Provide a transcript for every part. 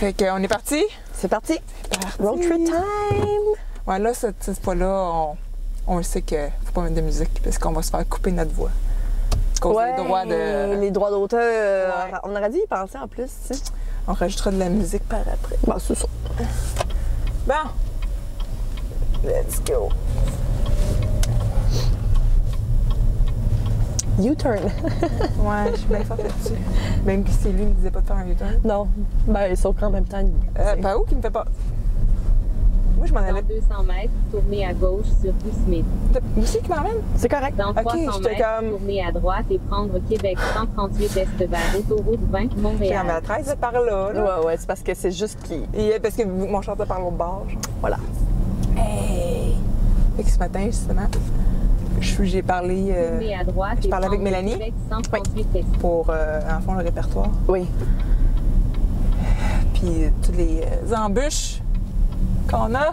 Fait qu'on est parti? C'est parti. Parti. Road trip time! Ouais, là, cette fois-là, on le sait qu'il faut pas mettre de musique parce qu'on va se faire couper notre voix. À cause des droits de... Les droits d'auteur. Ouais. On aurait dû y penser en plus, tu sais. On rajoutera de la musique par après. Bon, c'est ça. Bon. Let's go. U-turn. Ouais, je suis bien forte là-dessus. Même si lui ne disait pas de faire un U-turn. Non. Ben, sauf qu'en même temps. Pas où qui me fait pas. Moi, je m'en Dans allais. 200 mètres, tournez à gauche sur rue Smith. Où c'est qui m'emmène? C'est correct. Dans 300 j'étais mètres, comme- tournez à droite et prendre Québec 138 Est vers autoroute 20 J'ai Montréal. la 13 c'est par là. Ouais, ouais, c'est parce que c'est juste qui. Et parce que mon chanteur par l'autre bord. Genre. Voilà. Hey! Fait que ce matin, justement, j'ai parlé Tournez à droite je et parlais avec prendre Mélanie. Québec 138 Est. pour, en fond, le répertoire. Oui. Puis toutes les embûches qu'on a.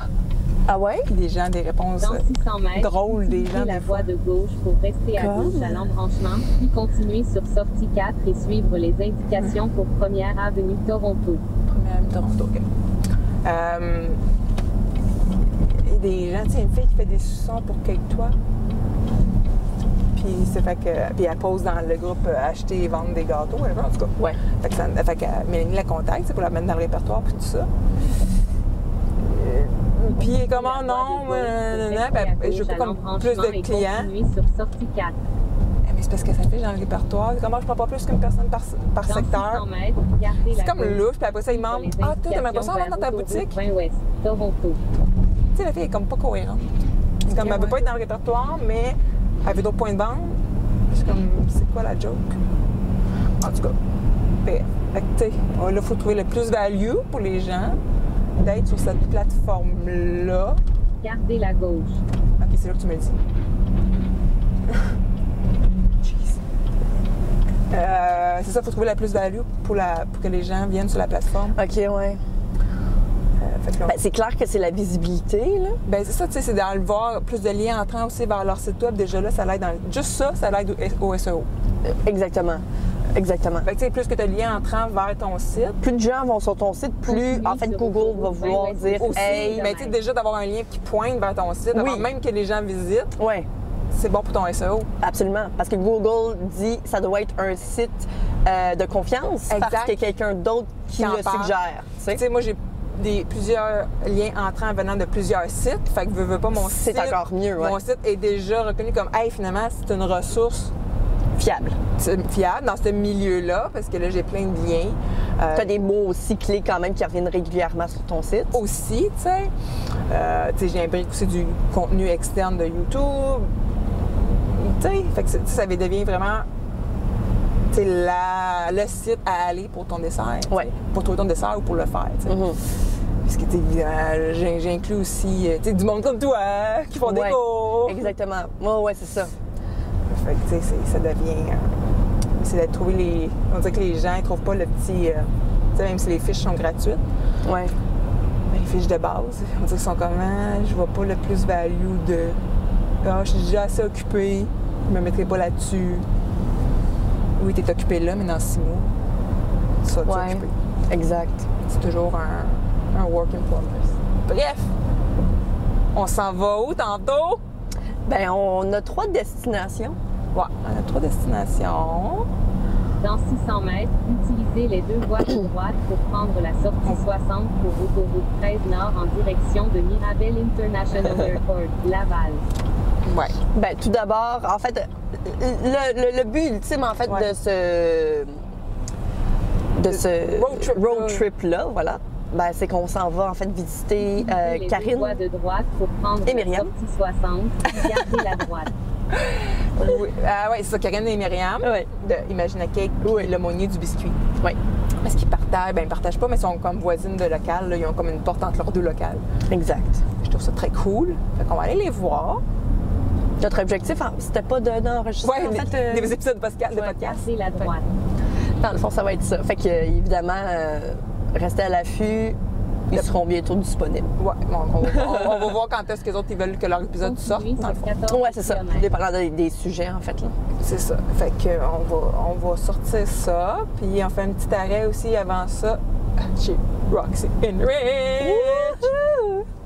Ah ouais? Puis des gens, des réponses Dans 600 mètres, drôles des utilisez gens. la des voie fois. de gauche pour rester à Comme? gauche à l'embranchement, puis continuer sur sortie 4 et suivre les indications pour Première Avenue Toronto. Première Toronto, OK. Et des gens, tu sais, une fille qui fait des sons pour Cake Toi. Puis c'est fait que. Puis elle pose dans le groupe acheter et vendre des gâteaux, whatever, en tout cas. Ouais. Fait que Mélanie la contacte, c'est pour la mettre dans le répertoire puis tout ça. Puis elle est comme, oh non, je veux pas comme plus de clients. Continuer sur sortie 4. Mais c'est parce que ça fait dans le répertoire. Comment je prends pas plus qu'une personne par Dans secteur? 600 mètres, gardez C'est la comme gauche. louche, puis après ça, ils demandent, ah, toi, t'aimerais pas ça aller dans ta boutique? 20 Ouest, Toronto. Tu sais, la fille est comme pas cohérente. C'est comme, elle veut pas être dans le répertoire, mais elle veut d'autres points de vente. C'est comme, c'est quoi la joke? En tout cas, fait que, tu sais, là, il faut trouver le plus value pour les gens d'être sur cette plateforme-là. Gardez la gauche. OK, c'est là que tu me le dis. Jeez. C'est ça, il faut trouver la plus-value pour que les gens viennent sur la plateforme. OK, ouais. Fait que là, Ben, c'est clair que c'est la visibilité, là. ben, c'est ça, tu sais, c'est d'aller voir plus de liens entrant aussi vers leur site web. Déjà là, ça l'aide dans... Juste ça l'aide au SEO. Exactement. Exactement. Fait que, tu sais, plus que tu as de liens entrant vers ton site. Plus de gens vont sur ton site, plus, Continue en fait, sur Google va autoroute vouloir 20 dire Aussi, hey. mais tu sais, déjà d'avoir un lien qui pointe vers ton site, avant Oui. même que les gens visitent, Ouais, c'est bon pour ton SEO. absolument. Parce que Google dit que ça doit être un site de confiance parce Exact. qu'il y a quelqu'un d'autre qui en le parle. suggère. Tu sais? Tu sais, moi, j'ai plusieurs liens entrants venant de plusieurs sites. Fait que veux pas mon C'est site. encore mieux, ouais. Mon site est déjà reconnu comme, hey, finalement, c'est une ressource Fiable. fiable dans ce milieu-là, parce que là, j'ai plein de liens. Tu as des mots aussi clés quand même qui reviennent régulièrement sur ton site. Aussi, tu sais. J'ai imbriqué aussi du contenu externe de YouTube. Tu sais, fait que ça devient vraiment le site à aller pour ton dessert. tu sais. Ouais. Pour trouver ton dessert ou pour le faire. tu sais. Mhm. Parce que j'inclus aussi du monde comme toi qui font des Ouais. cours. Exactement. Ouais, c'est ça. Fait que, tu sais, ça devient. C'est de trouver les. On dirait que les gens ne trouvent pas le petit. Tu sais, même si les fiches sont gratuites, Ouais. ben, les fiches de base, on dirait qu'elles sont comment? Je vois pas le plus-value de. Ah, je suis déjà assez occupée, je me mettrai pas là-dessus. Oui, t'es occupé là, mais dans 6 mois, tu seras Ouais. occupé. Exact. C'est toujours un work in progress. Bref, on s'en va où tantôt? Ben, on a 3 destinations. Ouais, on a 3 destinations. Dans 600 mètres, utilisez les deux voies de droite pour prendre la sortie 60 pour autoroute 13 Nord en direction de Mirabel International Airport, Laval. Ouais. Ben, tout d'abord, en fait, le but ultime, en fait, Ouais. de ce Road trip-là. trip-là, voilà, ben, c'est qu'on s'en va, en fait, visiter Utilisez les deux Karine. voies de droite pour prendre Et la Myriam. sortie 60, gardez la droite. Oui. Ah ouais, c'est ça, Karine et Myriam, Ouais. de Imagine a Cake, puis l'aumônier du biscuit. Oui, Parce qu'ils partagent, ben ils partagent pas, mais ils sont comme voisines de local, là. Ils ont comme une porte entre leurs deux locales. exact. Je trouve ça très cool. Fait qu'on va aller les voir. Notre objectif, c'était pas d'enregistrer, Ouais, en fait... des épisodes de podcast. Gardez la droite. Dans le fond, ça va être ça. Fait que, évidemment, restez à l'affût. Ils seront bientôt disponibles. Ouais, on va voir quand est-ce que les autres ils veulent que leur épisode sorte. Continuez dans le sur fond. 14 Ouais, c'est ça. kilomètres. Dépendant des sujets, en fait, là. C'est ça. Fait que on va sortir ça. Puis on fait un petit arrêt aussi avant ça chez Roxy and Rich.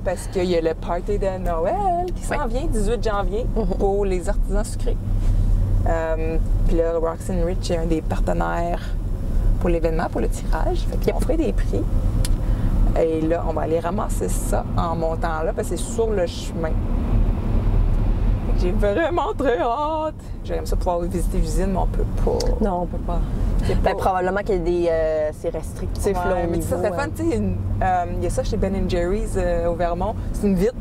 Parce qu'il y a le party de Noël qui s'en vient, 18 janvier, pour les artisans sucrés. Puis là, Roxy and Rich est un des partenaires pour l'événement, pour le tirage. Fait qu'ils ont fait des prix. Et là, on va aller ramasser ça en montant là, parce que c'est sur le chemin. J'ai vraiment très hâte. J'aimerais ça pouvoir visiter l'usine, mais on peut pas. Non, on peut pas. Ben, probablement qu'il y a des... c'est restrictif, là, au mais niveau... ça serait fun, tu sais, il y a ça chez Ben & Jerry's au Vermont. C'est une vitre.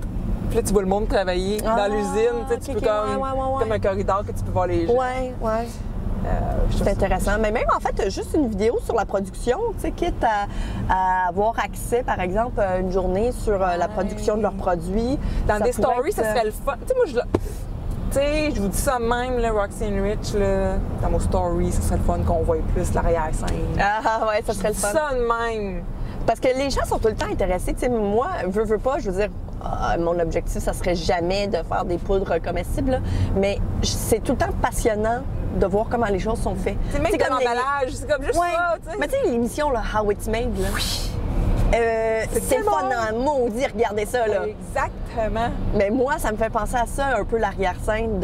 Puis là, tu vois le monde travailler dans l'usine. Tu sais, tu peux comme un corridor que tu peux voir les gens. Ouais. C'est intéressant. Mais même, en fait, juste une vidéo sur la production, tu sais, quitte à avoir accès, par exemple, une journée sur la production de leurs produits. Dans des stories, ça serait le fun. Tu sais, moi, tu sais, je vous dis ça même, là, Roxy and Rich, là, dans mon story, ça serait le fun qu'on voie plus l'arrière-scène. Ah ouais, ça serait le fun. Ça de même. Parce que les gens sont tout le temps intéressés. Tu sais, moi, veux pas, je veux dire, mon objectif, ça serait jamais de faire des poudres comestibles, là, mais c'est tout le temps passionnant de voir comment les choses sont faites. C'est même comme l'emballage, c'est comme juste ça, tu sais. Mais tu sais, l'émission, là, How It's Made, là. Oui. C'est le fun en maudit, regardez ça, là. Exactement. Mais moi, ça me fait penser à ça, un peu l'arrière-scène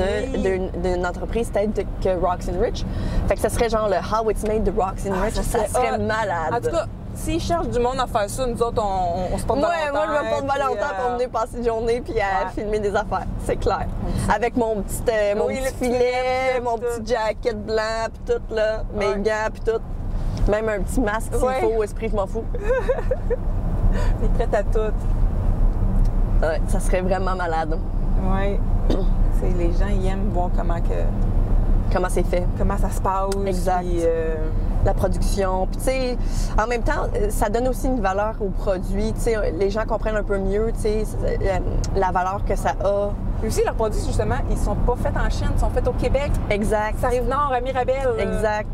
d'une entreprise telle que Roxy and Rich. Fait que ça serait genre le How It's Made de Roxy and Rich. Ça serait malade. En tout cas, s'ils cherchent du monde à faire ça, nous autres, on se porte volontaire. Moi, je me porte volontaire pour venir passer une journée puis à filmer des affaires. C'est clair. Avec mon petit filet, mon petit jacket blanc puis tout, là. Mes gants puis tout. Même un petit masque s'il faut, esprit, je m'en fous. T'es prête à tout. Ouais, ça serait vraiment malade. Oui. Les gens, ils aiment voir comment c'est fait. Comment ça se passe. Exact. Puis, la production. Puis, tu sais, en même temps, ça donne aussi une valeur au produit. Tu sais, les gens comprennent un peu mieux, tu sais, la valeur que ça a. Puis aussi, leurs produits, justement, ils sont pas faits en Chine, ils sont faits au Québec. Exact. Ça arrive nord à Mirabel. Exact.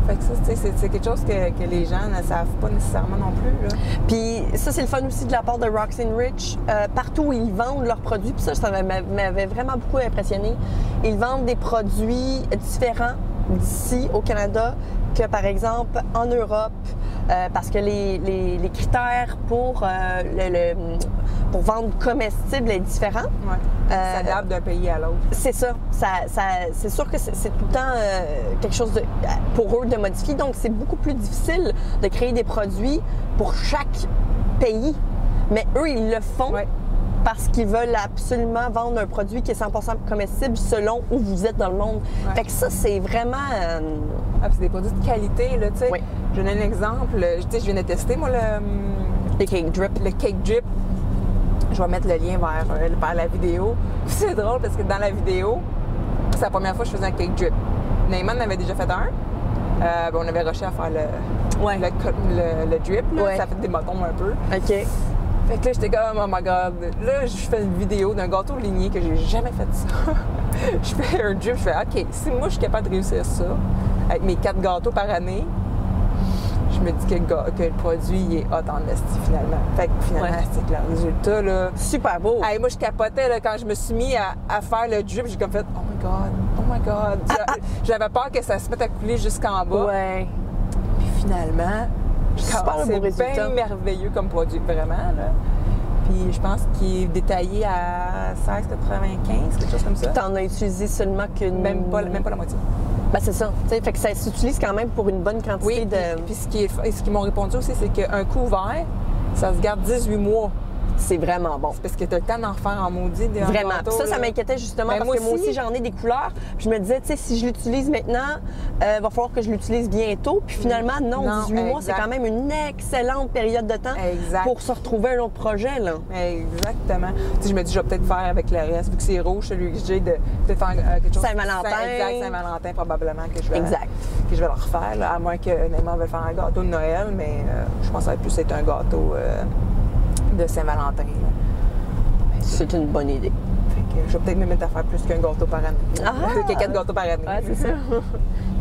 Fait que ça, c'est quelque chose que les gens ne savent pas nécessairement non plus. Là. Puis ça, c'est le fun aussi de la part de Roxy and Rich. Partout où ils vendent leurs produits, puis ça m'avait vraiment beaucoup impressionné. Ils vendent des produits différents d'ici au Canada que, par exemple, en Europe, parce que les critères pour vendre comestible est différent. Ouais. Ça s'adapte d'un pays à l'autre. C'est ça. C'est sûr que c'est tout le temps quelque chose pour eux de modifier. Donc, c'est beaucoup plus difficile de créer des produits pour chaque pays. Mais eux, ils le font parce qu'ils veulent absolument vendre un produit qui est 100% comestible selon où vous êtes dans le monde. Ouais. Fait que ça, c'est vraiment... c'est des produits de qualité, là, tu sais. Oui. Je donne un exemple. Tu sais, je viens de tester, moi, le cake drip. Le cake drip. Je vais mettre le lien vers la vidéo. C'est drôle parce que dans la vidéo, c'est la première fois que je faisais un cake drip. Neyman en avait déjà fait un. On avait rushé à faire le drip. Là. Ouais. Ça a fait des bâtons un peu. OK. Fait que là, j'étais comme, oh my God. Là, je fais une vidéo d'un gâteau ligné que j'ai jamais fait ça. Je fais un drip, je fais, OK, si moi, je suis capable de réussir ça, avec mes 4 gâteaux par année, je me dis que le produit il est hot en esti, finalement. Fait que finalement, c'est que le résultat, là... Super beau! Hey, moi, je capotais, là, quand je me suis mis à faire le drip, j'ai comme fait, oh my God! J'avais peur que ça se mette à couler jusqu'en bas. Ouais. Puis finalement, c'est bien merveilleux comme produit, vraiment, là. Puis je pense qu'il est détaillé à 16,95, quelque chose comme ça. T'en as utilisé seulement qu'une... Même pas la moitié. Ben c'est ça. T'sais, fait que ça s'utilise quand même pour une bonne quantité de... Puis ce qu'ils m'ont répondu aussi, c'est qu'un couvert, ça se garde 18 mois. C'est vraiment bon. C'est parce que tu as le temps d'en refaire en maudit. Vraiment. Gâteau, ça m'inquiétait justement parce que moi aussi, j'en ai des couleurs. Puis je me disais, tu sais, si je l'utilise maintenant, va falloir que je l'utilise bientôt. Puis finalement, non 18 mois, c'est quand même une excellente période de temps pour se retrouver un autre projet, là. Exactement. Tu sais, je me dis, je vais peut-être faire avec le reste, vu que c'est rouge, celui que j'ai, de peut-être faire quelque chose... Saint-Valentin. Saint-Valentin, probablement, que je vais le refaire, là, à moins que Neymar veuille faire un gâteau de Noël, mais je pense que ça va plus être un gâteau... de Saint-Valentin. C'est une bonne idée. Fait que je vais peut-être me mettre à faire plus qu'un gâteau par année. Peut-être que 4 gâteaux par année. Ouais, c'est ça.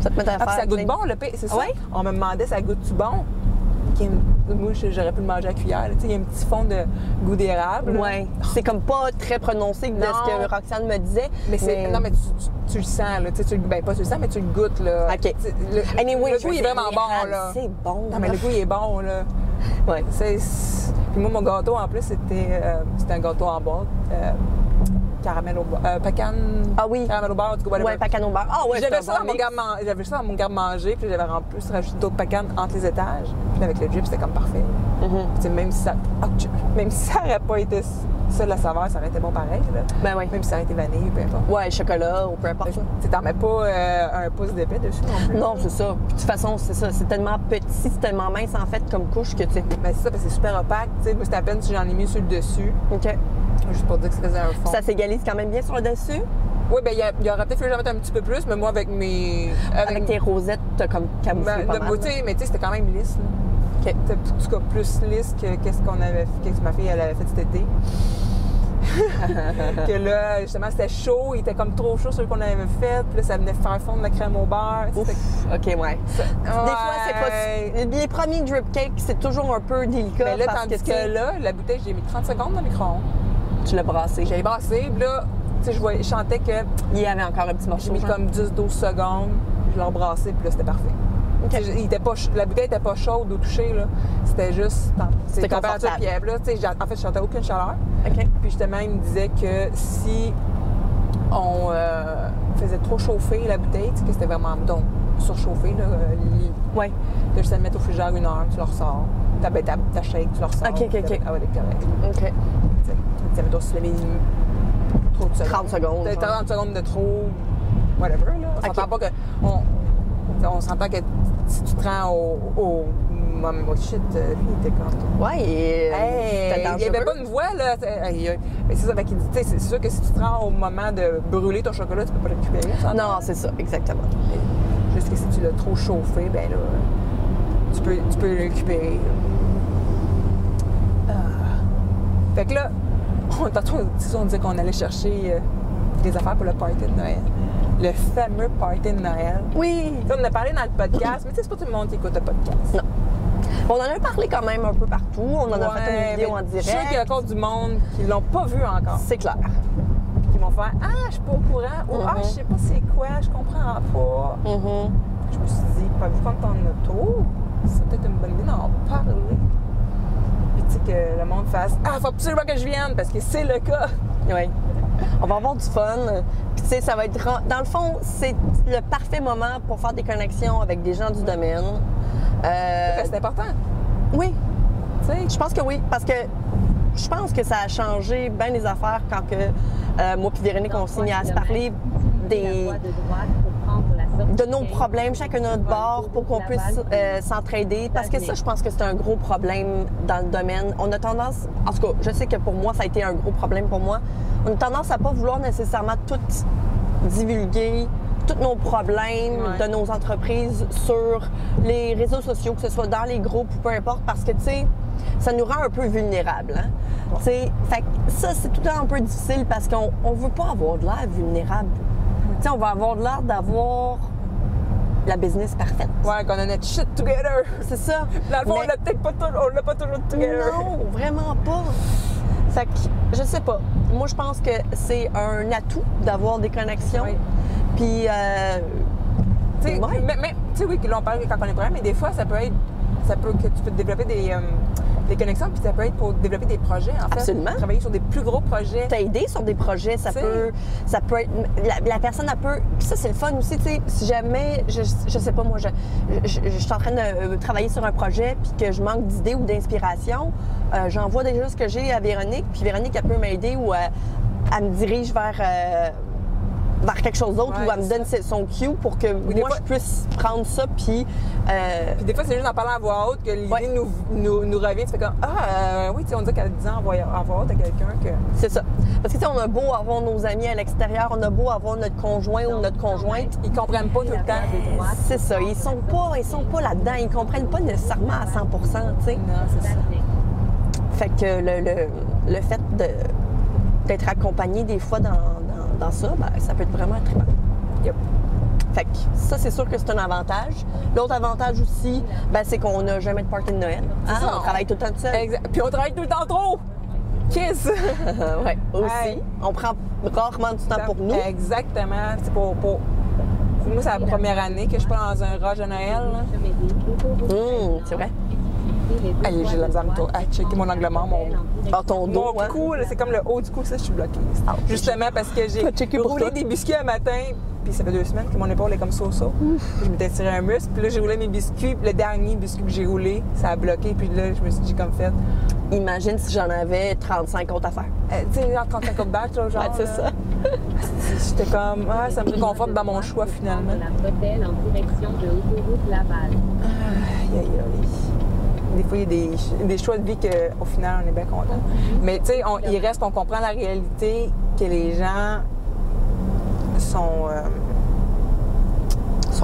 Ça te met à faire. Ça goûte bon, le c'est ça? Ouais. On me demandait, ça goûte-tu bon? Moi, j'aurais pu le manger à cuillère. Il y a un petit fond de goût d'érable. là. Ouais. C'est comme pas très prononcé de Non. ce que Roxane me disait. Non, mais tu le sens, là. Ben, pas tu le sens, mais tu le goûtes, là. OK. Le goût, il est vraiment bon, là. C'est bon. Non, mais le goût, il est bon, là. Ouais. Puis moi, mon gâteau, en plus, c'était un gâteau en boîte. Caramel au beurre. Pecan. Ah oui. Caramel au beurre, du coup, whatever. Ouais, pecan au beurre. Ah ouais, J'avais c'est ça, un bon mix. j'avais ça dans mon garde-manger, puis j'avais en plus rajouté d'autres pecanes entre les étages. Puis avec le drip, c'était comme parfait. Mhm. Puis même si ça n'aurait pas été ça, la saveur, ça aurait été bon pareil. Là. Ben oui. Même si ça aurait été vanille, peu importe. Ouais, chocolat ou peu importe. Tu t'en mets pas un pouce d'épais dessus non plus. Non, c'est ça. Puis de toute façon, c'est ça. C'est tellement petit, c'est tellement mince en fait comme couche que tu sais. Ben c'est ça, parce que c'est super opaque. Tu sais, moi, c'était à peine si j'en ai mis sur le dessus. OK. Juste pour dire que ça faisait un fond. Ça s'égalise quand même bien sur le dessus. Oui, bien, il y aurait peut-être fallu que j'en mette un petit peu plus, mais moi, avec mes. Avec tes rosettes, t'as comme camouflé pas mal. Mais tu sais, c'était quand même lisse. Là. OK. C'était en tout cas plus lisse que qu'est-ce que ma fille elle avait fait cet été. Que là, justement, c'était chaud, il était comme trop chaud celui qu'on avait fait, puis là, ça venait faire fondre la crème au beurre. Ouf. OK, ouais. Des fois, c'est pas. Ouais. Les premiers drip cakes, c'est toujours un peu délicat. Mais là, parce tandis tu sais, que là, la bouteille, j'ai mis 30 secondes dans le micro-ondes. tu l'as brassé. J'ai brassé, puis là, tu sais, je chantais que Il y avait encore un petit morceau. j'ai mis genre. comme 10-12 secondes, je l'ai rebrassé, puis là, c'était parfait. OK. La bouteille était pas chaude au toucher, là. C'était juste C'était température confortable. piève, là. Tu sais, en fait, je sentais aucune chaleur. OK. Puis justement, il me disait que si on faisait trop chauffer la bouteille, tu sais, que c'était vraiment donc surchauffé, là, Ouais. t'as juste à le mettre au frigidaire 1 heure, tu le ressors. Ta shake, tu le ressors. OK. Ah ouais, t'es correct. OK. Tu sais, mettons, si tu l'as mis trop de secondes. 30 secondes, Peut-être genre. 30 secondes de trop, whatever, là. On s'entend pas que... On s'entend que si tu te rends au shit, lui, il était comme... Ouais, et. Hey, il n'y avait pas une voix, là. Mais c'est ça, fait qu'il dit, tu sais, c'est sûr que si tu te rends au moment de brûler ton chocolat, tu peux pas le récupérer. Ça, Non, c'est ça, exactement. Juste que si tu l'as trop chauffé, ben là, tu peux le récupérer. Fait que là, tantôt, on disait qu'on allait chercher des affaires pour le party de Noël. Le fameux party de Noël. Oui. Tu sais, on en a parlé dans le podcast, mais tu sais, c'est pas tout le monde qui écoute le podcast. Non. On en a parlé quand même un peu partout. On en a fait une vidéo mais en Je sais qu'il y a direct. encore du monde qui l'ont pas vu encore. C'est clair. Qui vont faire « Ah, je suis pas au courant » ou « Ah, je sais pas c'est quoi, je comprends pas. Mhm. Je me suis dit, pas vu quand ton auto, c'est peut-être une bonne idée d'en parler. Puis tu sais que le monde fasse « Ah, faut absolument que je vienne parce que c'est le cas. » Oui. On va avoir du fun. Puis, tu sais, ça va être. Dans le fond, c'est le parfait moment pour faire des connexions avec des gens du domaine. C'est important. Oui. Tu sais, Je pense que oui. Parce que je pense que ça a changé bien les affaires quand que moi et Véronique, on s'est mis à se parler des. de nos problèmes, chacun notre bord, pour qu'on puisse s'entraider. Parce que ça, je pense que c'est un gros problème dans le domaine. On a tendance, en tout cas, je sais que pour moi, ça a été un gros problème pour moi. On a tendance à pas vouloir nécessairement tout divulguer, tous nos problèmes de nos entreprises sur les réseaux sociaux, que ce soit dans les groupes ou peu importe, parce que, tu sais, ça nous rend un peu vulnérables. Hein? Tu sais, fait que ça, c'est tout le temps un peu difficile parce qu'on veut pas avoir de l'air vulnérable. Tu sais, on va avoir de l'air d'avoir la business parfaite. ouais, qu'on a notre shit together. C'est ça. Dans le fond, Mais- on l'a pas toujours together. Non, vraiment pas. Fait que, je sais pas. Moi, je pense que c'est un atout d'avoir des connexions. Oui. Puis, Tu sais, ouais. mais tu sais, oui, que là, on parle quand on est problème, mais des fois, ça peut que tu peux développer des connexions, puis ça peut être pour développer des projets, en fait. Absolument. Travailler sur des plus gros projets. t'aider sur des projets, ça T'sais. peut être la personne elle peut, puis ça c'est le fun aussi, tu sais, si jamais je sais pas moi je suis en train de travailler sur un projet puis que je manque d'idées ou d'inspiration, j'envoie déjà ce que j'ai à Véronique, puis Véronique elle peut m'aider ou elle me dirige vers quelque chose d'autre Ouais, ou elle me donne son cue pour que des moi fois- je puisse prendre ça puis Puis des fois, c'est juste en parlant à voix haute que l'idée Ouais. nous revient. Tu fais comme oui, tu sais, on dit qu'elle dit en voix haute à quelqu'un que. c'est ça. Parce que tu sais, on a beau avoir nos amis à l'extérieur, on a beau avoir notre conjoint ou notre conjointe, Ils comprennent pas tout le temps. c'est ça, ils sont pas là-dedans, ils comprennent pas nécessairement à 100%, tu sais. Non, c'est ça. Fait que le fait d'être accompagné des fois dans ça, ben, ça peut être vraiment très bon. Yep. Fait que ça, c'est sûr que c'est un avantage. L'autre avantage aussi, ben, c'est qu'on n'a jamais de party de Noël. Ah, ça, on travaille tout le temps tout seul. Exact. Puis on travaille tout le temps trop! Kiss! Ouais, aussi. Hey. On prend rarement du temps pour nous. Exactement. C'est pour... Moi, c'est la première année que je suis pas dans un rush de Noël. C'est vrai. Hey, j'ai la misère à checker mon angle mort, Ton dos, mon hein? cou, là, c'est comme le haut du cou, ça, je suis bloquée. Justement parce que j'ai Faut checker pour roulé ça. des biscuits un matin, puis ça fait 2 semaines que mon épaule est comme ça. Puis je m'étais tiré un muscle, puis là, j'ai roulé mes biscuits, puis le dernier biscuit que j'ai roulé, ça a bloqué, puis là, je me suis dit comme fait. Imagine si j'en avais 35 autres à faire. Tu sais, genre 35 autres batchs, là, genre. Ouais, c'est là. ça. J'étais comme, ça me réconforte dans mon choix finalement. La bretelle en direction de l'autoroute Laval. Aïe, aïe, aïe. Des fois, il y a des choix de vie qu'au final, on est bien content. Mais tu sais, on comprend la réalité que les gens sont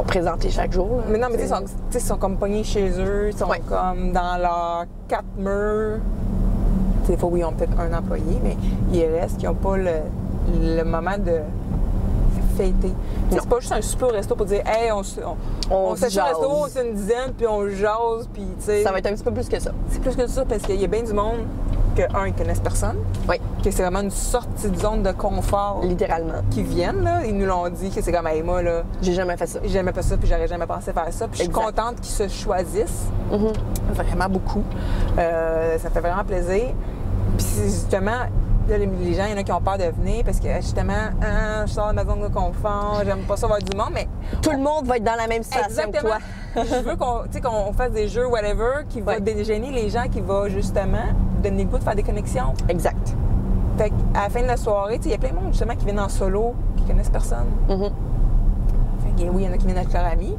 présentés chaque jour. Là. mais non, mais tu sais, ils sont comme pognés chez eux, ils sont comme dans leurs 4 murs. Tu sais, des fois, oui, ils ont peut-être un employé, mais il reste qui n'ont pas le moment de fêter. C'est pas juste un super au resto pour dire, hey, on s'achète un resto, c'est une dizaine, puis on jase, puis tu sais. Ça va être un petit peu plus que ça. C'est plus que ça, parce qu'il y a bien du monde que, ils connaissent personne. Oui. Que c'est vraiment une sortie de zone de confort. Littéralement. Qui viennent, là. Ils nous l'ont dit, que c'est comme, hey, moi, là. J'ai jamais fait ça. J'ai jamais fait ça, puis j'aurais jamais pensé faire ça. Puis je suis contente qu'ils se choisissent. Vraiment beaucoup. Ça fait vraiment plaisir. Puis justement, là, les gens, il y en a qui ont peur de venir parce que justement, je sors de ma zone de confort, j'aime pas ça voir du monde, mais. Tout le monde va être dans la même situation que toi. Je veux qu'on fasse des jeux, whatever, qui va dégainer les gens, qui va justement donner le goût de faire des connexions. Exact. Fait qu'à la fin de la soirée, il y a plein de monde justement qui viennent en solo, qui connaissent personne. Fait que, oui, il y en a qui viennent avec leurs amis,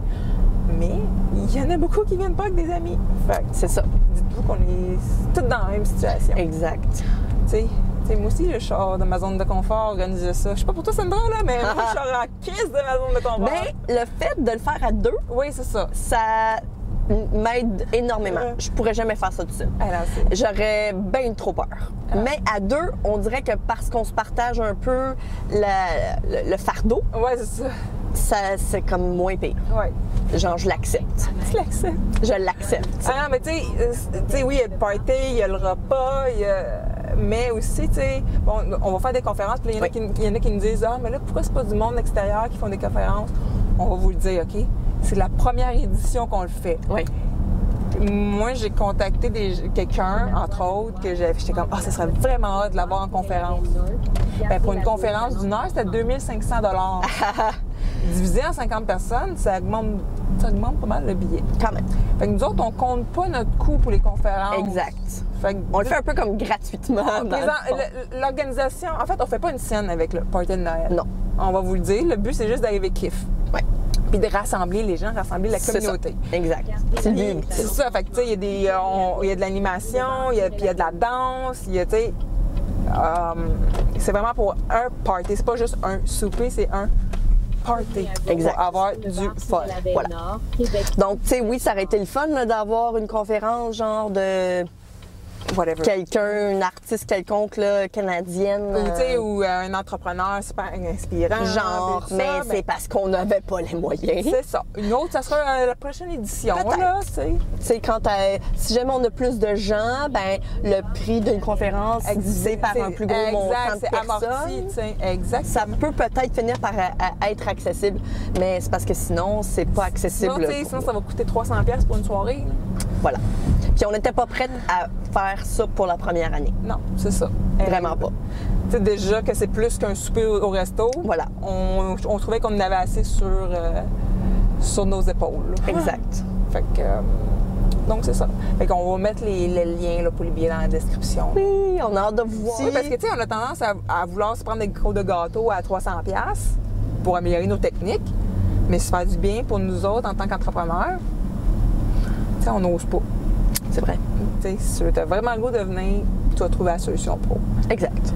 mais il y en a beaucoup qui viennent pas avec des amis. Fait que, c'est ça. Dites-vous qu'on est tous dans la même situation. Exact. T'sais, moi aussi, je sors de ma zone de confort, organiser ça. Je sais pas pour toi, Sandra, là, mais moi, je sors en crise de ma zone de confort. Mais le fait de le faire à deux, oui, c'est ça. Ça m'aide énormément. Je pourrais jamais faire ça tout seul. J'aurais bien trop peur. Mais à deux, on dirait que parce qu'on se partage un peu le fardeau, ouais, c'est ça. C'est comme moins pire. Ouais. Genre, je l'accepte. Tu l'acceptes? Je l'accepte. Ah non, mais tu sais, oui, il y a le party, il y a le repas, mais aussi, tu sais, bon, on va faire des conférences, puis il y en a qui nous disent, mais là, pourquoi c'est pas du monde extérieur qui font des conférences? On va vous le dire, OK? C'est la première édition qu'on le fait. Oui. Moi, j'ai contacté quelqu'un, entre autres, que j'étais comme, ça serait vraiment hâte de l'avoir en conférence. Ben, pour une conférence d'une heure, c'était 2500 $. Divisé en 50 personnes, ça augmente pas mal le billet. Quand même. Fait que nous autres, on compte pas notre coût pour les conférences. Exact. Fait que, on le fait un peu comme gratuitement. L'organisation, en fait, on fait pas une scène avec le party de Noël. Non. On va vous le dire, le but, c'est juste d'arriver kiff. Oui. Puis de rassembler les gens, rassembler la communauté. Ça. Exact. C'est bien. C'est ça. Fait que, tu sais, il y a de l'animation, puis il y a de la danse, il y a, tu sais... c'est vraiment pour un party. C'est pas juste un souper, c'est un party. Exact. Pour avoir du fun. Voilà. Donc, tu sais, oui, ça aurait été le fun là, d'avoir une conférence genre de... Whatever. Quelqu'un, une artiste quelconque, là, canadienne. Ou un entrepreneur super inspirant. Genre, mais c'est parce qu'on n'avait pas les moyens. C'est ça. Une autre, ça sera la prochaine édition. Là, c'est quand si jamais on a plus de gens, ben le prix d'une conférence divisé par un plus gros montant de personnes. Exact. Ça peut peut-être finir par être accessible, mais c'est parce que sinon, c'est pas accessible. Sinon, ça va coûter 300$ pour une soirée. Là. Voilà. Puis on n'était pas prête à faire ça pour la première année. Non, c'est ça. Vraiment pas. Tu sais, déjà que c'est plus qu'un souper au resto. Voilà. On trouvait qu'on en avait assez sur nos épaules. Là. Exact. Fait que... donc, c'est ça. Fait qu'on va mettre les liens là, pour les billets dans la description. Oui, on a hâte de voir. Oui, parce que, tu sais, on a tendance à vouloir se prendre des gros de gâteaux à 300$ pour améliorer nos techniques, mais se faire du bien pour nous autres en tant qu'entrepreneurs, tu sais, on n'ose pas. C'est vrai. Tu sais, si tu as vraiment le goût de venir, tu vas trouver la solution pro. Exact.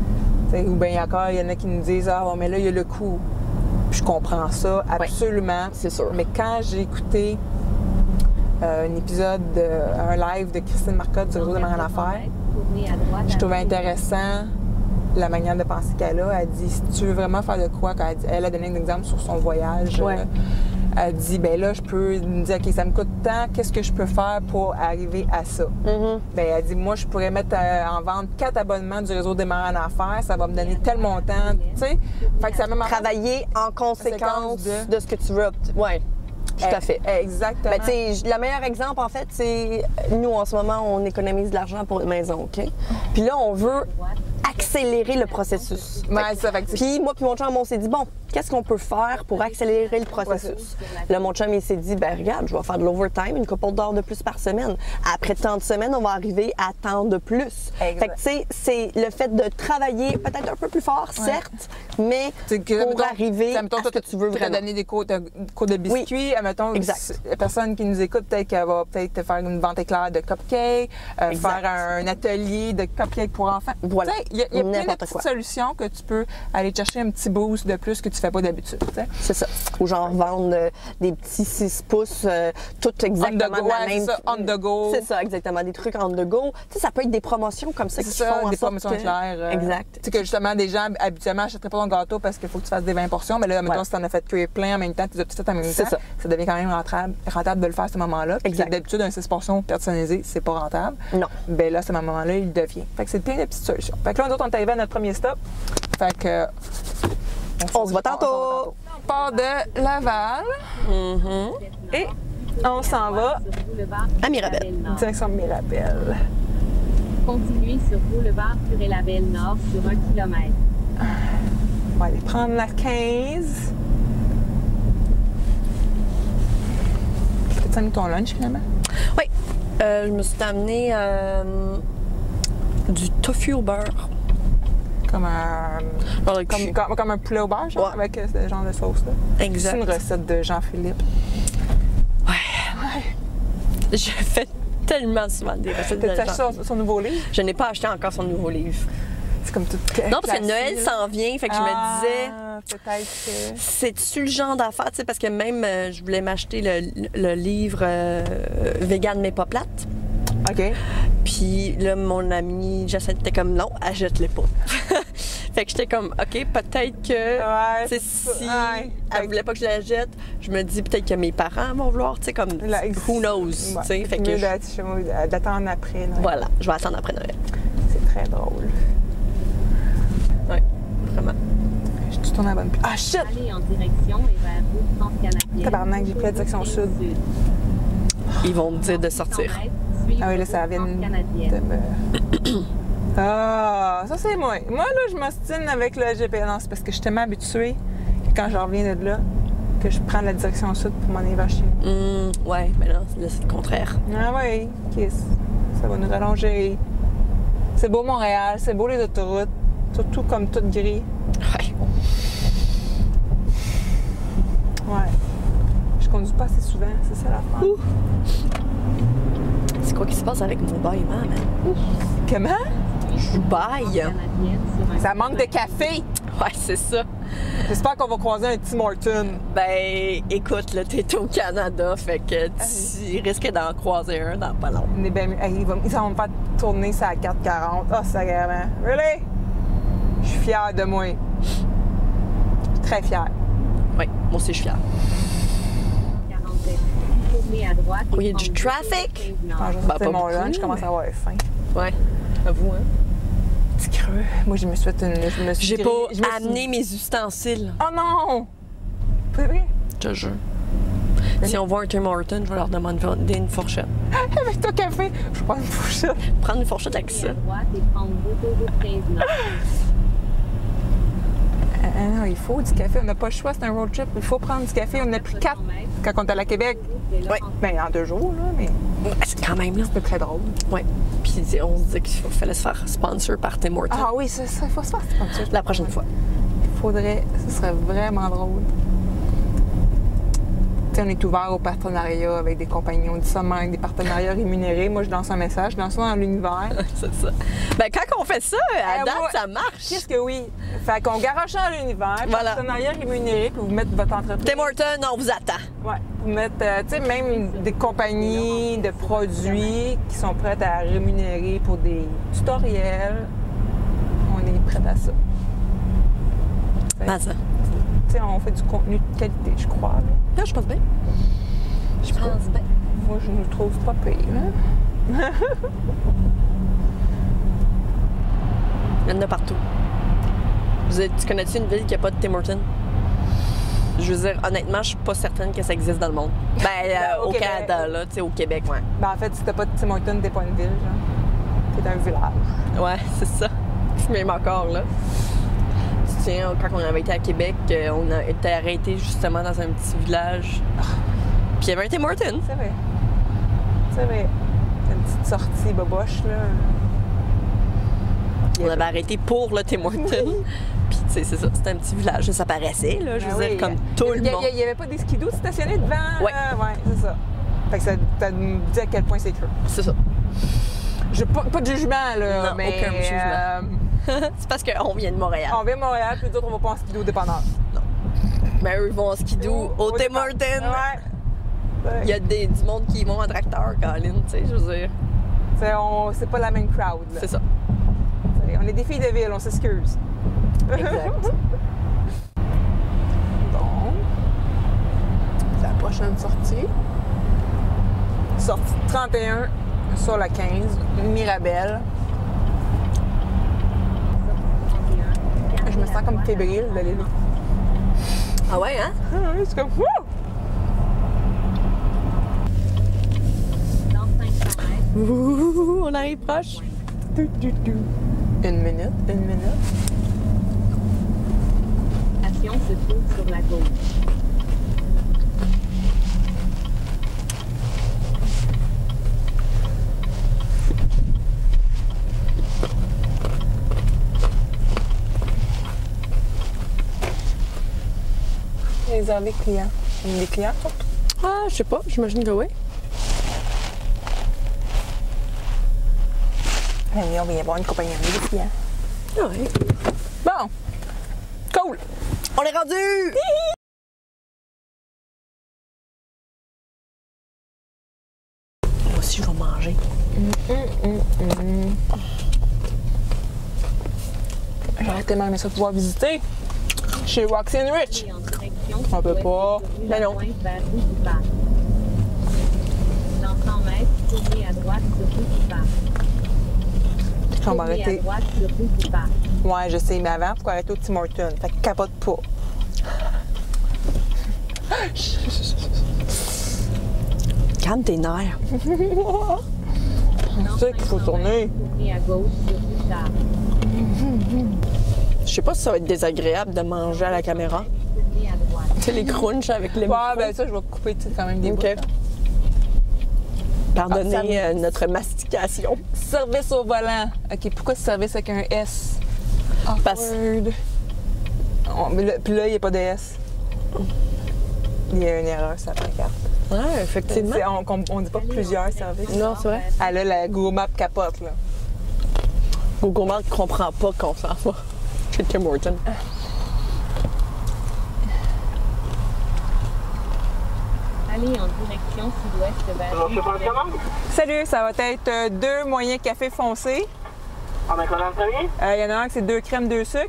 T'sais, ou bien encore, il y en a qui nous disent, mais là, il y a le coût. Puis je comprends ça, absolument. Oui, c'est sûr. Mais quand j'ai écouté un épisode, un live de Christine Marcotte du réseau de Marianne Affaires, je trouvais intéressant la manière de penser qu'elle a. Elle dit, si tu veux vraiment faire de quoi, quand elle a donné un exemple sur son voyage, Ouais. elle dit, ben là, je peux me dire, OK, ça me coûte tant, qu'est-ce que je peux faire pour arriver à ça? Ben, elle dit, moi, je pourrais mettre en vente 4 abonnements du réseau Démarrer en affaires, ça va me donner tel montant, tu sais. Fait que ça même Travailler en conséquence Conséquence de ce que tu veux. Oui, tout à fait. Exactement. Ben, tu sais, le meilleur exemple, en fait, c'est nous, en ce moment, on économise de l'argent pour une maison, OK? Puis là, on veut accélérer le processus. Ouais, ça fait que Puis moi puis mon chum, on s'est dit, bon, qu'est-ce qu'on peut faire pour accélérer le processus? Là, mon chum, il s'est dit, ben regarde, je vais faire de l'overtime, une couple d'heures de plus par semaine. Après tant de semaines, on va arriver à tant de plus. Exact. Fait que, tu sais, c'est le fait de travailler peut-être un peu plus fort, certes, mais C'est que, pour mettons, arriver à mettons, ce que tu veux tu as vraiment. donné des cours de biscuits. Mettons, Exact. la personne qui nous écoute, peut-être qu'elle va peut-être te faire une vente éclair de cupcakes, faire un atelier de cupcakes pour enfants. Voilà. Tu sais, il y a plein de N'importe petites quoi. solutions que tu peux aller chercher un petit boost de plus que tu fais pas d'habitude. Tu sais. C'est ça. Ou genre vendre des petits 6 pouces, tout exactement On the go, la ouais, même. c'est ça, on the go. C'est ça, exactement. Des trucs on the go. Tu sais, ça peut être des promotions comme ça qui C'est font ça, en des sorte promotions que... éclair. Exact. Tu sais que justement, des gens habituellement n'achèteraient pas ton gâteau parce qu'il faut que tu fasses des 20 portions, mais là, mettons, Ouais. si tu en as fait cuire plein en même temps, tu as tout fait en même C'est temps, ça. devient quand même rentable de le faire à ce moment-là. Puis Exact. d'habitude, un 6 portions personnalisé, c'est pas rentable. Non. Ben là, à ce moment-là, il le devient. Fait que c'est plein de petites solutions. Fait que là, nous autres, on est arrivé à notre premier stop. Fait que. On se voit tantôt. On part de Laval et on s'en va Sur boulevard À Mirabel. Nord. direction Mirabel. Continuez sur boulevard Curé-Labelle Nord sur 1 km. On va aller prendre la 15. T'as mis ton lunch finalement? Oui. Je me suis amené du tofu au beurre. Comme un. Genre le Comme un poulet au beurre, genre, Ouais. avec ce genre de sauce-là. Exact. C'est une recette de Jean-Philippe. Je fais tellement souvent des recettes de T'as acheté gens. son nouveau livre? Je n'ai pas acheté encore son nouveau livre. C'est comme tout. Non, parce que classique, Noël là. s'en vient, fait que je me disais... Peut-être que. C'est-tu le genre d'affaire, tu sais, parce que même je voulais m'acheter le livre Vegan mais pas plate. OK. Puis là, mon ami Jacinthe était comme non, achète-le pas. Fait que j'étais comme OK, peut-être que Ouais, tu sais, c'est si ça. Ouais. elle voulait pas que je la jette, je me dis peut-être que mes parents vont vouloir, tu sais, comme who knows, tu sais. Fait que mieux d'attendre après. Noël. voilà, je vais attendre après Noël. C'est très drôle. Oui, vraiment. Je tourne à la bonne. Ah, shit! Allez en direction et vers route transcanadienne. Tabarnak, j'ai pris la direction sud. Ils vont me dire de sortir. Ah oui, là, ça vient de me. Ah, ça, c'est moi. Moi, là, je m'ostine avec le GPS. Non, c'est parce que je suis tellement habituée que quand je reviens de là, que je prends la direction sud pour m'en aller vers chez nous. Ouais, mais là, c'est le contraire. Ah oui, kiss. Ça va nous rallonger. C'est beau Montréal, c'est beau les autoroutes, surtout comme tout gris. Ouais. Ouais. Je conduis pas assez souvent, c'est ça l'affaire. C'est quoi qui se passe avec mon bâillement, man? Comment? Je baille. Ça manque de café. Ouais, c'est ça. J'espère qu'on va croiser un Tim Hortons. Ben, écoute, là, t'es au Canada, fait que tu risques d'en croiser un dans pas long. On est bien mieux. Hey, ils vont me faire tourner ça à 4,40. Ah, c'est agréable. Really? Je suis fière de moi. Je suis très fière. Oui, moi aussi, je suis fière. 47. Tournez à droite. et Oui, il y a du prendre trafic. route 15 Quand Nord. je Ben, sortais pas mon beaucoup, lunch, je commence mais- à avoir faim. Ouais, avoue, hein. Petit creux. Moi, je me suis fait une. Je me suis J'ai pas grillée- je me suis- amené mes ustensiles. Oh non! C'est vrai? Je te jure. Si on voit un Tim Hortons, je vais leur demander une fourchette. Avec ton café, je prends une fourchette. Prendre une fourchette avec ça. À droite et prendre l'autoroute 15 Nord. Non, il faut du café. On n'a pas le choix, c'est un road trip. Il faut prendre du café. On en a pris 4 quand on est allé à Québec. Ouais. Ben, en 2 jours, là, mais C'est quand même là. c'est très drôle. Ouais. Puis on se disait qu'il fallait se faire sponsor par Tim Hortons. Ah oui, ça, il faut se faire sponsor. La prochaine fois. Faudrait, ce serait vraiment drôle. Tu sais, on est ouvert au partenariat avec des compagnies. On dit ça même, des partenariats rémunérés. Moi, je lance un message, je lance ça dans l'univers. C'est ça. Ben, quand on fait ça, à date, moi, ça marche. Qu'est-ce que oui? Fait qu'on garoche ça dans l'univers, Voilà. partenariat rémunéré, puis vous mettez votre entreprise. Tim Hortons, on vous attend. Ouais. Vous mettez, tu sais, même des compagnies de produits qui sont prêtes à rémunérer pour des tutoriels. On est prête à ça. Ben ça. Tu sais, on fait du contenu de qualité, je crois. Là. Ah, je pense bien. Je pense bien. Moi, je ne le trouve pas pire. Hein? Il y en a partout. Tu connais-tu une ville qui n'a pas de Tim Hortons? Je veux dire, honnêtement, je suis pas certaine que ça existe dans le monde. Ben, au Québec. Canada, là, tu sais, au Québec, ouais. Ben, en fait, si t'as pas de Tim Hortons, t'es pas une ville, genre. T'es un village. Ouais, c'est ça. Même encore, là. Tu te souviens, quand on avait été à Québec, on a été arrêtés justement dans un petit village. Puis il y avait un Tim Hortons. C'est vrai. C'est vrai. Une petite sortie boboche, là. On avait arrêté pour le Tim Hortons. Puis, tu sais, c'est ça, c'était un petit village. Ça paraissait, là, je veux dire, comme tout le monde. Il n'y avait pas des skidoo stationnés devant? Ouais. Ouais, c'est ça. Fait que ça nous dit à quel point c'est creux. C'est ça. J'ai pas de jugement, là, Non, mais... aucun jugement. C'est parce qu'on vient de Montréal. On vient de Montréal, puis d'autres, on va pas en skidoo dépendant. Mais eux, ils vont en skidoo au Tim Hortons. Ouais. Il y a du monde qui vont en tracteur, Colin, tu sais, je veux dire. C'est pas la même crowd, là. C'est ça. On est des filles de ville, on s'excuse. Exact. Bon. C'est la prochaine sortie. Sortie 31 sur la 15, Mirabel. Je me sens comme fébrile d'aller là. Ah ouais, hein? C'est comme... Wouh! Dans 500 mètres, Ouh, on arrive proche. Une minute. station se trouve sur la gauche. Les heures des clients. Des clients, toi? Ah, je sais pas, j'imagine que oui. On vient voir une compagnie des clients. Ah oui. Bon! Cool! On est rendu! Moi aussi, je vais manger. J'aurais tellement aimé ça pouvoir visiter. Chez Roxy and Rich. Et en direction On peut sud-ouest pas. sur rue Ben non. Lapointe vers rue du Parc. Dans 100 mètres, tournez à droite sur rue du Parc. On va Tournez à arrêter. droite sur rue du Parc. Ouais, je sais, mais avant, pourquoi arrêter au Tim Hortons? Fait que capote pas. Calme tes nerfs. Dans C'est ça qu'il faut 500 tourner. mètres, tournez à gauche sur rue Charles. Je sais pas si ça va être désagréable de manger à la caméra. Tournez à droite. Tu sais, les crunchs avec les Ouais, ben ça, je vais couper tu sais, quand même des OK. bouts. Pardonnez Ah, ça me- notre mastication. Service au volant. OK, pourquoi service avec un S? Parce- Awkward. Puis là, il n'y a pas de S. Il y a une erreur sur la pancarte. Ouais, effectivement. On dit pas plusieurs services. Non, c'est vrai. Elle a la Google Map capote, là. Google Maps ne comprend pas qu'on s'en va chez Tim Hortons. Allez en direction sud-ouest vers rue du Parc. Salut, ça va être 2 moyens café foncé. On a combien de premier? Il y en a un que c'est 2 crèmes, 2 sucres.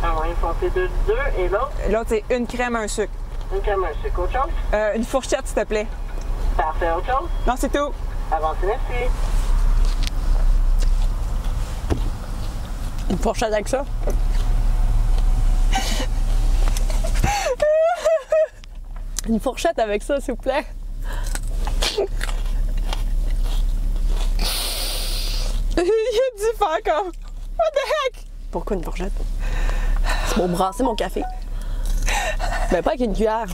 Un moyen foncé 2 et l'autre, L'autre, c'est 1 crème, 1 sucre. une crème, un sucre. Autre chose? Une fourchette, s'il te plaît. Parfait, autre chose? Non, c'est tout. Avancez, merci. Une fourchette avec ça? Une fourchette avec ça, s'il vous plaît. Il a dit faire comme... What the heck? Pourquoi une fourchette? C'est pour brasser mon café. Mais pas avec une cuillère,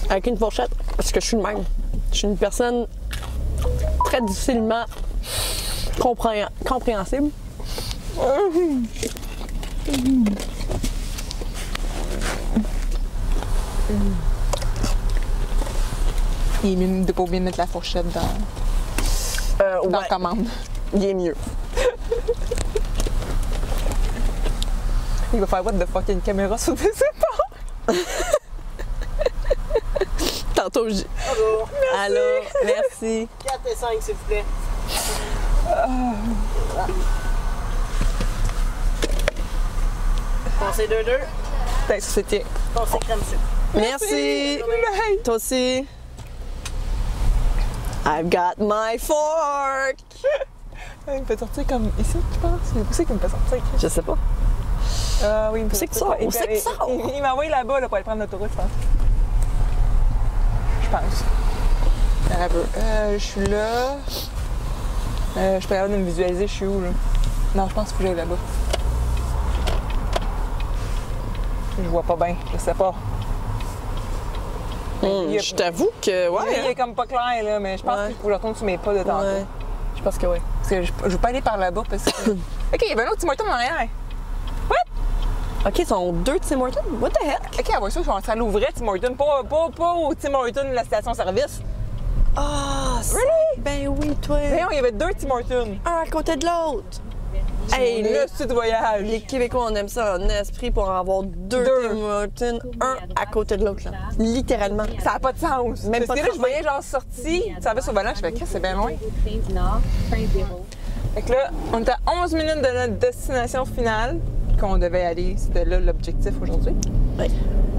avec une fourchette, parce que je suis de même. Je suis une personne très difficilement compréhensible. Il est mieux de pas oublier de mettre la fourchette dans la Ouais, commande. il est mieux. Il va faire what the fuck, il y a une caméra sur des épaules. Tantôt, je dis Bonjour. allô, merci. 4 et 5, s'il vous plaît. Foncé 2-2. Thanks, c'était. Foncé crème sucre. Merci. Bye. Toi aussi. I've got my fork. Il me fait sortir comme ici, tu penses? C'est où c'est qu'il me fait sortir? Je sais pas. Oui, il me fait c'est que sortir. ça? Où c'est que ça? Il m'a envoyé là-bas là, pour aller prendre l'autoroute, je pense. Je pense. Un peu. Je suis là. Je suis pas capable de me visualiser, je suis où, là? Non, je pense qu'il faut que j'aille là-bas. Je vois pas bien, je sais pas. Je t'avoue que, ouais. Il est comme pas clair, là, mais je pense Ouais. qu'il faut que je retourne sur mes pas de tantôt. Ouais. Je pense que oui. Parce que je veux pas aller par là-bas parce que. OK, il y avait un autre Tim Hortons en arrière. OK, ils sont 2 Tim Hortons? What the heck? OK, elle voit ça, ça l'ouvrait Tim Hortons, pas au Tim Hortons de la station-service. Ah, Really? Ben oui, toi. Voyons, il y avait 2 Tim Hortons. Un à côté de l'autre. Hey, Le sud voyage. les Québécois, on aime ça en esprit pour en avoir 2 Deux. Tim Hortons, un à côté de l'autre, là. Littéralement. Ça n'a pas de sens. Même Parce pas que de là, je voyais genre sorti, tu savais sur le volant, je fais, c'est bien loin. 15 nord, fin 0. Fait que là, on était à 11 minutes de notre destination finale, qu'on devait aller. C'était là l'objectif aujourd'hui. Ouais.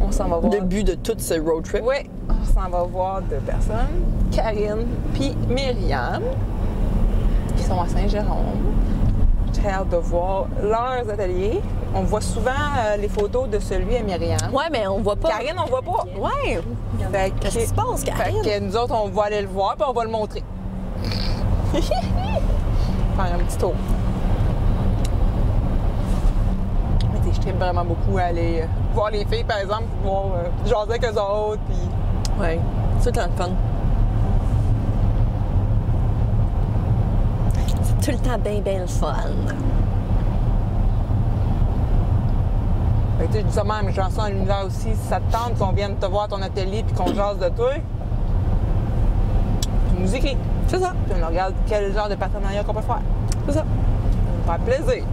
On s'en va voir. Le but de tout ce road trip. Oui, on s'en va voir 2 personnes, Karine puis Myriam, qui sont à Saint-Jérôme. J'ai très hâte de voir leurs ateliers. On voit souvent les photos de celui à Myriam. Ouais, mais on voit pas. Karine, on voit pas. Ouais. Fait que- Qu'est-ce qui se passe, Karine? Fait que nous autres, on va aller le voir puis on va le montrer. Faire un petit tour. Mais tu sais, je tripe vraiment beaucoup à aller voir les filles, par exemple, pour voir jaser avec eux autres. Puis... Ouais. C'est tout le temps le fun. C'est tout le temps bien le fun. Fait que, tu sais, je dis ça même, j'en sens à l'univers aussi. Si ça te tente qu'on vienne te voir à ton atelier puis qu'on jase de toi, tu nous écris. C'est ça. Puis on regarde quel genre de partenariat qu'on peut faire. C'est ça. Ça va me faire plaisir.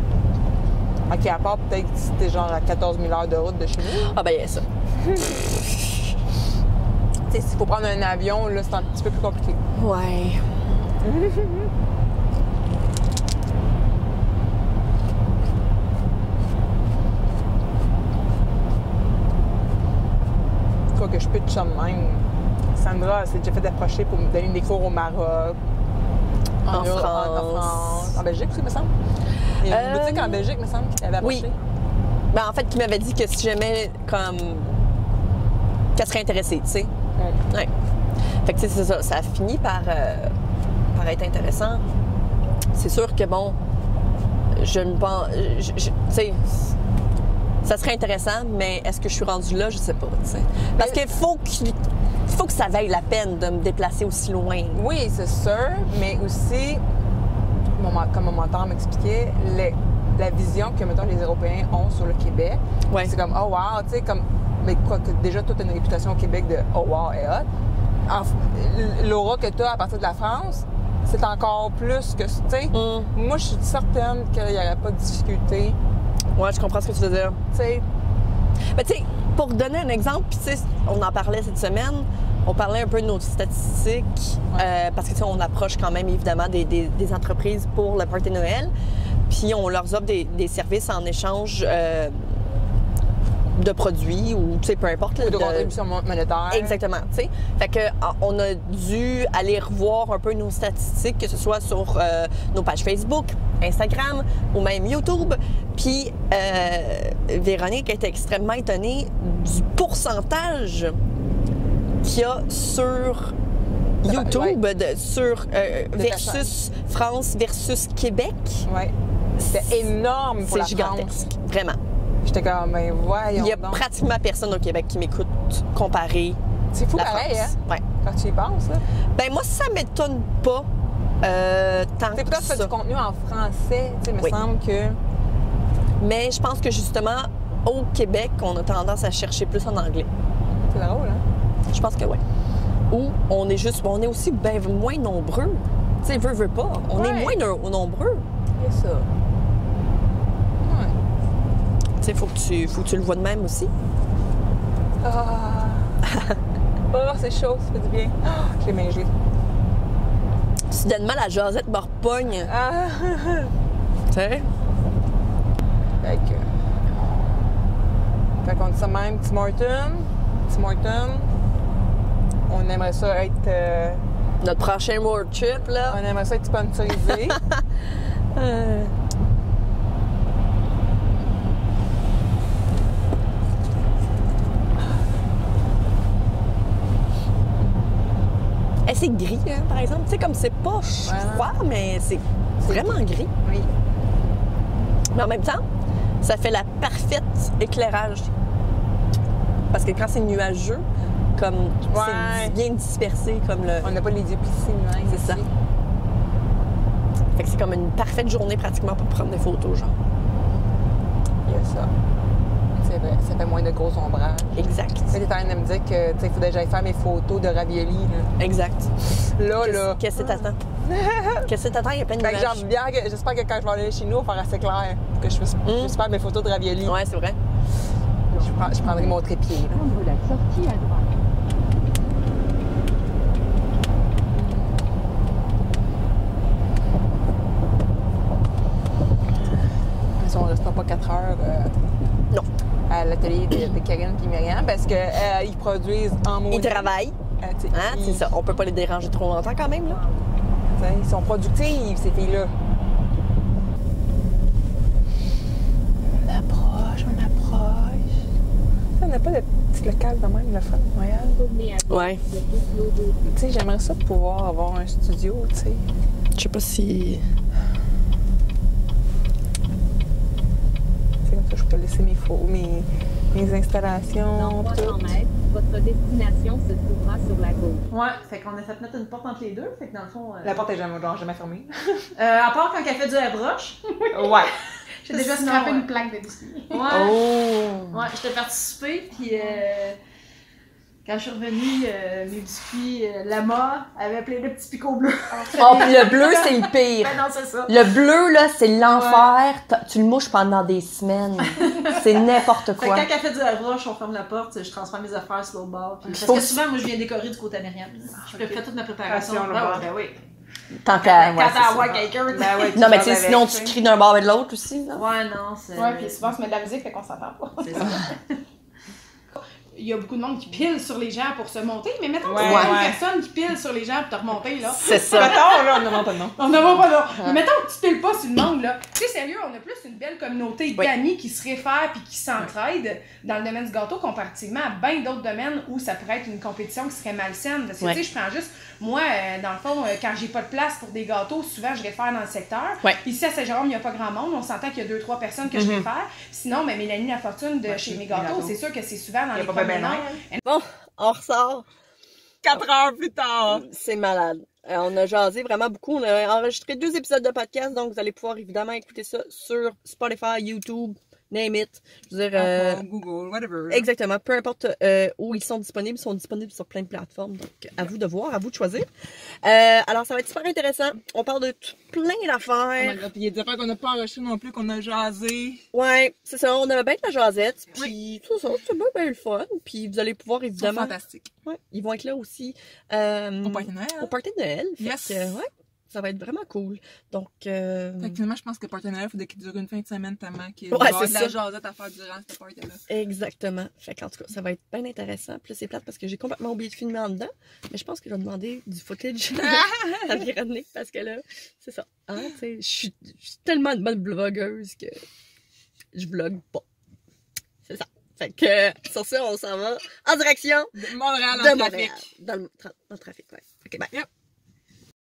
OK, à part peut-être si t'es genre à 14 000 heures de route de chez nous. Ah, ben, il y a ça. Tu sais, s'il faut prendre un avion, là, c'est un petit peu plus compliqué. Ouais. Quoi que je peux te ça de même. Sandra s'est déjà fait approcher pour me donner des cours au Maroc. En Europe, France. En Belgique aussi, me semble. Il y a une boutique en Belgique, me semble, qui t'avait approché. Oui. Ben, en fait, qui m'avait dit que si jamais, comme. qu'elle serait intéressée, tu sais. Ouais. Fait que, tu sais, c'est ça. Ça a fini par être intéressant. C'est sûr que, bon, je ne pense. Tu sais, ça serait intéressant, mais est-ce que je suis rendue là? Je sais pas, tu sais. Parce qu'il faut que ça vaille la peine de me déplacer aussi loin. Oui, c'est sûr, mais aussi, comme mon mentor m'expliquait, la vision que, mettons, les Européens ont sur le Québec, Ouais. c'est comme, oh wow, tu sais, comme, mais quoi que déjà, toute une réputation au Québec de oh wow et hot. L'aura que tu as à partir de la France, c'est encore plus que, tu sais, moi, je suis certaine qu'il n'y aurait pas de difficulté, Ouais, je comprends ce que tu veux dire. tu sais. Mais tu sais, pour donner un exemple, puis tu sais, on en parlait cette semaine, on parlait un peu de nos statistiques, parce que tu sais, on approche quand même évidemment des entreprises pour le party de Noël, puis on leur offre des services en échange de produits ou tu sais, peu importe. Ou de contribution monétaire. Exactement, tu sais. Fait que on a dû aller revoir un peu nos statistiques, que ce soit sur nos pages Facebook, Instagram ou même YouTube. Puis Véronique était extrêmement étonnée du pourcentage qu'il y a sur YouTube sur versus France versus Québec. Oui. C'est énorme pour C'est la gigantesque, France. vraiment. J'étais comme, ben voyons Il y a donc. pratiquement personne au Québec qui m'écoute comparé C'est fou la pareil, France. hein? Ouais. Quand tu y penses, là. Ben moi, ça m'étonne pas tant C'est que peut-être fait ça. du contenu en français, tu sais, il me Oui. semble que... Mais je pense que justement, au Québec, on a tendance à chercher plus en anglais. C'est drôle, hein? Je pense que oui. Ou on est aussi ben moins nombreux. Tu sais, veut pas. On est Ouais. moins nombreux. C'est ça. Ouais. Tu sais, faut que tu le vois de même aussi. Ah! Oh, c'est chaud, ça fait du bien. Oh, j'ai les mains gelées. Soudainement, la jasette me repogne. Ah! Tu sais? Fait que... Fait qu'on dit ça même, Tim Hortons. On aimerait ça être... Notre prochain road trip, là. on aimerait ça être sponsorisé. Et c'est gris, hein, par exemple. Tu sais, comme c'est pas froid, mais c'est vraiment gris. Oui. Mais en même temps, ça fait la parfaite éclairage. Parce que quand c'est nuageux, comme c'est bien dispersé, comme le... On n'a pas les yeux plissés de même. C'est ça. Fait que c'est comme une parfaite journée pratiquement pour prendre des photos, genre. Il y a ça. C'est vrai, ça fait moins de gros ombrages. Exact. Tu sais, t'es en train de me dire que, tu sais, il faudrait que j'aille faire mes photos de ravioli, là. Exact. Là. Qu'est-ce que t'attends? Qu'est-ce que t'attends? Il y a plein de Fait que nuages. j'espère que quand je vais aller chez nous, on va faire assez clair pour que je puisse faire mes photos de ravioli. Ouais, c'est vrai. Je prendrai mon trépied, là. Prendre la sortie à droite. Si on restera pas 4 heures Non. à l'atelier de Karine et Myriam parce qu'ils produisent en maudit. Ils travaillent. Tu sais, Hein? C'est ça. On peut pas les déranger trop longtemps quand même, là. tu sais, ils sont productives, ces filles-là. On approche. Ça, on n'a pas de petit local quand même, le fun de Montréal. Tournez à gauche. Ouais. Le boucleau de... Tu sais, j'aimerais ça pouvoir avoir un studio, tu sais. Je sais pas si... C'est comme ça, je peux laisser mes installations. Dans 300 tout. mètres, votre destination se trouvera sur la gauche. Ouais, fait qu'on a fait mettre une porte entre les deux, fait que dans le fond... La porte est jamais fermée. à part quand elle fait du airbrush, Ouais. j'ai déjà Sinon, scrappé ouais. une plaque de biscuits. Ouais, Oh! ouais, j'étais partie souper, puis quand je suis revenue, mes biscuits, Lama avait plein de petits picots bleus. Oh, puis le bleu, c'est le pire. Ben non, c'est ça. Le bleu, là, c'est l'enfer. Tu le mouches pendant des semaines. C'est n'importe Fait que quoi. quand elle fait du airbrush, on ferme la porte, je transfère mes affaires sur l'autre bord. Puis, Faut- parce que souvent, moi, je viens décorer du côté américain. Je fais toute ma préparation. Préparation, le Ben bord. ouais, ben oui. Tant qu'à... Quand ouais, t'as c'est à voir ça. quelqu'un, Ben ouais, Non, mais tu sais, parles sinon, avec, tu sais. cries d'un bord et de l'autre aussi, là. Ouais, non, c'est... Ouais, puis souvent, on se met de la musique, fait qu'on s'entend pas. C'est ça. Il y a beaucoup de monde qui pile sur les gens pour se monter, mais mettons que Ouais, c'est ouais. une personne qui pile sur les gens pour te remonter, là. C'est ça. Mettons, là, on demande pas de nom. On n'en va pas là. Mais mettons que tu piles pas sur le monde, là. Tu sais, sérieux, on a plus une belle communauté Oui. d'amis qui se réfèrent puis qui s'entraident dans le domaine du gâteau comparativement à bien d'autres domaines où ça pourrait être une compétition qui serait malsaine. Parce que, Ouais. tu sais, je prends juste, moi, dans le fond, quand j'ai pas de place pour des gâteaux, souvent, je réfère dans le secteur. Ouais. Ici, à Saint-Jérôme, il n'y a pas grand monde. On s'entend qu'il y a 2-3 personnes que je réfère. Sinon, ben, Mélanie Lafortune de chez Mes Gâteaux, c'est sûr que c'est souvent dans Il y a les pas bien promenades. Bon, on ressort. 4 heures plus tard. C'est malade. On a jasé vraiment beaucoup. On a enregistré 2 épisodes de podcast, donc vous allez pouvoir évidemment écouter ça sur Spotify, YouTube, name it. Je veux dire, Google, whatever. exactement. Peu importe où ils sont disponibles sur plein de plateformes. Donc, à vous de voir, à vous de choisir. Alors, ça va être super intéressant. On parle de plein d'affaires. Puis il y a des affaires qu'on n'a pas enregistrées non plus, qu'on a jasé. Ouais, c'est ça. On avait bien de la jasette. Puis, tout ça, c'est bien le fun. Puis, vous allez pouvoir Ils sont évidemment. fantastiques. Ouais, ils vont être là aussi. Au party de Noël. Au party de Noël. Fait Yes. que, ouais, ça va être vraiment cool. Donc, Effectivement, je pense que le party de Noël, il faudrait qu'il dure une fin de semaine tellement qu'il y Ouais, a c'est de la ça. jasette à faire durant ce party-là. exactement. Fait qu'en tout cas, ça va être bien intéressant. Puis là, c'est plate parce que j'ai complètement oublié de filmer en dedans. Mais je pense que je vais demander du footage à Véronique parce que là, c'est ça. Hein, tu sais, je suis tellement une bonne vlogueuse que je vlogue pas. C'est ça. Fait que, sur ça, on s'en va en direction Montréal de en Montréal. trafic. Dans le trafic, ouais. OK, bye. Yep.